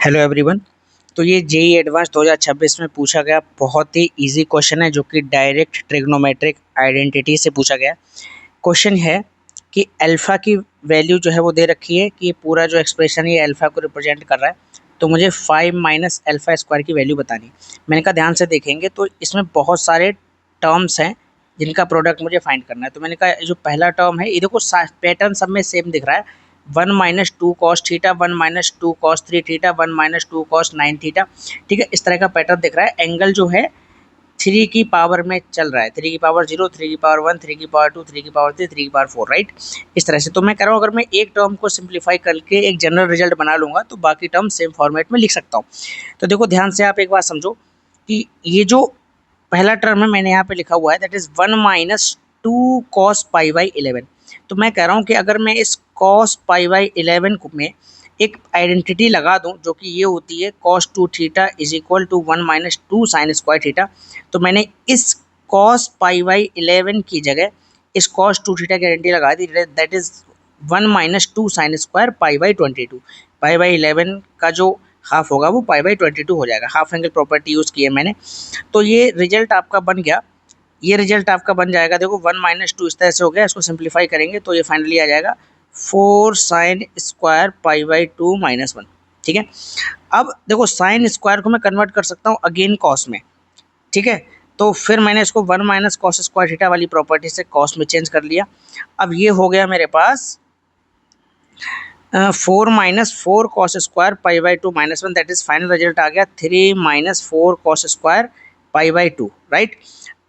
Hello everyone. तो ये JEE advance 2026 में पूछा गया बहुत ही इजी क्वेश्चन है जो कि डायरेक्ट ट्रिग्नोमेट्रिक आइडेंटिटी से पूछा गया क्वेश्चन है कि अल्फा की वैल्यू जो है वो दे रखी है कि ये पूरा जो एक्सप्रेशन है ये अल्फा को रिप्रेजेंट कर रहा है। तो मुझे 5 माइनस अल्फा स्क्वायर की वैल्यू बतानी। मैंने कहा ध्यान से देखेंगे तो इसमें बहुत सारे टर्म्स हैं जिनका प्रोडक्ट मुझे फाइंड करना है। तो मैंने कहा जो पहला टर्म है ये देखो पैटर्न सब में सेम दिख रहा है, 1 minus 2 cos theta, 1 minus 2 cos 3 theta, 1 minus 2 cos 9 theta. ठीक है, इस तरह का पैटर्न दिख रहा है। एंगल जो है 3 की पावर में चल रहा है, 3 की पावर 0, 3 की पावर 1, 3 की पावर 2, 3 की पावर 3, 3 की पावर 4, राइट। इस तरह से तो मैं कह रहा हूँ अगर मैं एक टर्म को सिंप्लीफाई करके एक जनरल रिजल्ट बना लूँगा तो बाकी टर्म सेम फॉर्मेट में लिख सकता हूँ। तो देखो ध्यान से आप एक बात समझो कि ये जो पहला टर्म है मैंने यहाँ पे लिखा हुआ है that is 1 minus 2 cos pi by 11। तो मैं कह रहा हूँ कि अगर मैं इस कॉस पाई बाई 11 में एक आइडेंटिटी लगा दूं जो कि ये होती है cos 2 theta is equal to 1 minus 2 sine square theta. तो मैंने इस कॉस पाई बाई 11 की जगह इस कॉस 2 थीटा की आइडेंटिटी लगा दी that is 1 minus 2 sine square pi by 22। Pi by 11 का जो हाफ होगा वो पाई बाई 22 हो जाएगा। हाफ एंगल प्रॉपर्टी यूज़ की है मैंने। तो ये रिजल्ट आपका बन गया, ये रिजल्ट आपका बन जाएगा। देखो 1 माइनस 2 इस तरह से हो गया, इसको सिंप्लीफाई करेंगे तो ये फाइनली आ जाएगा 4 sign square pi by 2 minus 1। ठीक है, अब देखो साइन स्क्वायर को मैं कन्वर्ट कर सकता हूँ अगेन कॉस में। ठीक है, तो फिर मैंने इसको 1 माइनस कॉस स्क्वायर थीटा वाली प्रॉपर्टी से कॉस में चेंज कर लिया। अब ये हो गया मेरे पास 4 minus 4 cos square pi by 2 minus 1, that is final result आ गया 3 minus 4 cos square pi by 2, right.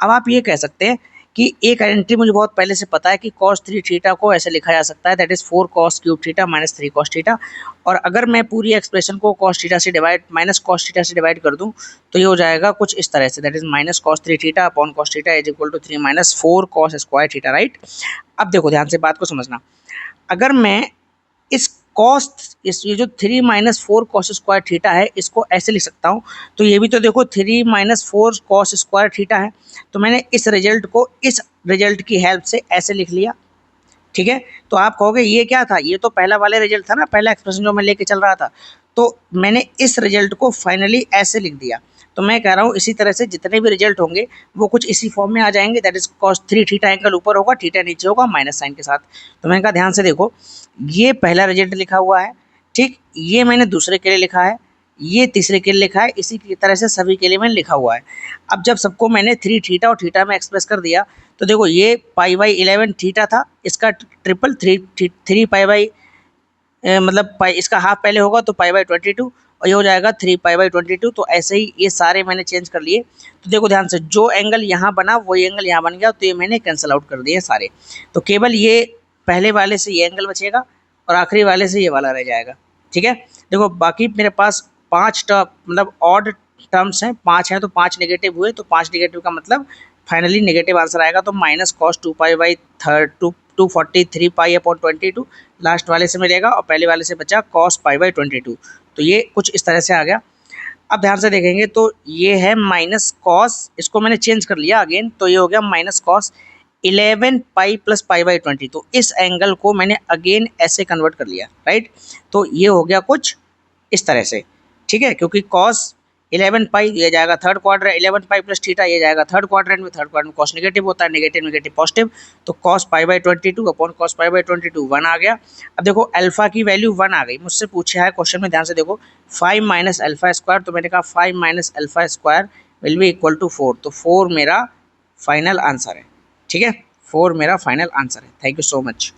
अब आप ये कह सकते हैं कि एक आइडेंटिटी मुझे बहुत पहले से पता है कि cos 3 थीटा को ऐसे लिखा जा सकता है that is 4 cos cube theta minus 3 cos theta. और अगर मैं पूरी एक्सप्रेशन को cos थीटा से डिवाइड माइनस cos थीटा से डिवाइड कर दूं तो ये हो जाएगा कुछ इस तरह से that is minus cos 3 theta upon cos theta is equal to 3 minus 4 cos square theta, right. अब देखो ध्यान से बात को समझना, अगर मैं इस कॉस इस ये जो 3 माइनस 4 कॉस स्क्वायर थीटा है इसको ऐसे लिख सकता हूँ। तो ये भी तो देखो 3 माइनस 4 कॉस स्क्वायर थीटा है। तो मैंने इस रिजल्ट को इस रिजल्ट की हेल्प से ऐसे लिख लिया। ठीक है, तो आप कहोगे ये क्या था, ये तो पहला वाले रिजल्ट था ना, पहला एक्सप्रेशन जो मैं लेके चल रहा था। तो मैंने इस रिजल्ट को फाइनली ऐसे लिख दिया। तो मैं कह रहा हूँ इसी तरह से जितने भी रिजल्ट होंगे वो कुछ इसी फॉर्म में आ जाएंगे that is cos 3 theta angle ऊपर होगा, थीटा नीचे होगा माइनस साइन के साथ। तो मैंने कहा ध्यान से देखो ये पहला रिजल्ट लिखा हुआ है, ठीक, ये मैंने दूसरे के लिए लिखा है, ये तीसरे के लिए लिखा है, इसी की तरह से सभी के लिए मैंने लिखा हुआ है। अब जब सबको मैंने 3 थीटा और थीटा में एक्सप्रेस कर दिया तो देखो ये पाई बाई 11 थीटा था, इसका ट्रिपल 3 पाई बाई मतलब पाई इसका हाफ पहले होगा तो पाई बाई 22 और ये हो जाएगा 3 पाई बाई 22। तो ऐसे ही ये सारे मैंने चेंज कर लिए। तो देखो ध्यान से जो एंगल यहाँ बना वही एंगल यहाँ बन गया, तो ये मैंने कैंसिल आउट कर दिए सारे। तो केवल ये पहले वाले से ये एंगल बचेगा और आखिरी वाले से ये वाला रह जाएगा। ठीक है, देखो बाकी मेरे पास 5 टर्म मतलब ऑड टर्म्स हैं, 5 हैं तो 5 नेगेटिव हुए, तो 5 नेगेटिव का मतलब फाइनली नेगेटिव आंसर आएगा। तो minus cos 2 pi by 243 pi upon 22 last वाले से मिलेगा और पहले वाले से बचा कॉस पाई बाई 22। तो ये कुछ इस तरह से आ गया। अब ध्यान से देखेंगे तो ये है माइनस कॉस, इसको मैंने चेंज कर लिया अगेन, तो ये हो गया minus cos 11 pi plus pi by 20। तो इस एंगल को मैंने अगेन ऐसे कन्वर्ट कर लिया, राइट। तो ये हो गया कुछ इस तरह से। ठीक है, क्योंकि कॉस 11 पाई ये जाएगा third quadrant, 11 pi plus theta ये जाएगा थर्ड क्वाड्रेंट में, थर्ड क्वाड्रेंट में कॉस नेगेटिव होता है, नेगेटिव नेगेटिव पॉजिटिव। तो cos pi by 22 upon cos pi by 22 1 आ गया। अब देखो अल्फा की वैल्यू 1 आ गई, मुझसे पूछा है क्वेश्चन में, ध्यान से देखो 5 माइनस अल्फा स्क्वायर। तो मैंने कहा 5 minus alpha square will be equal to 4। तो 4 मेरा फाइनल आंसर है। ठीक है, 4 मेरा फाइनल आंसर है। Thank you so much.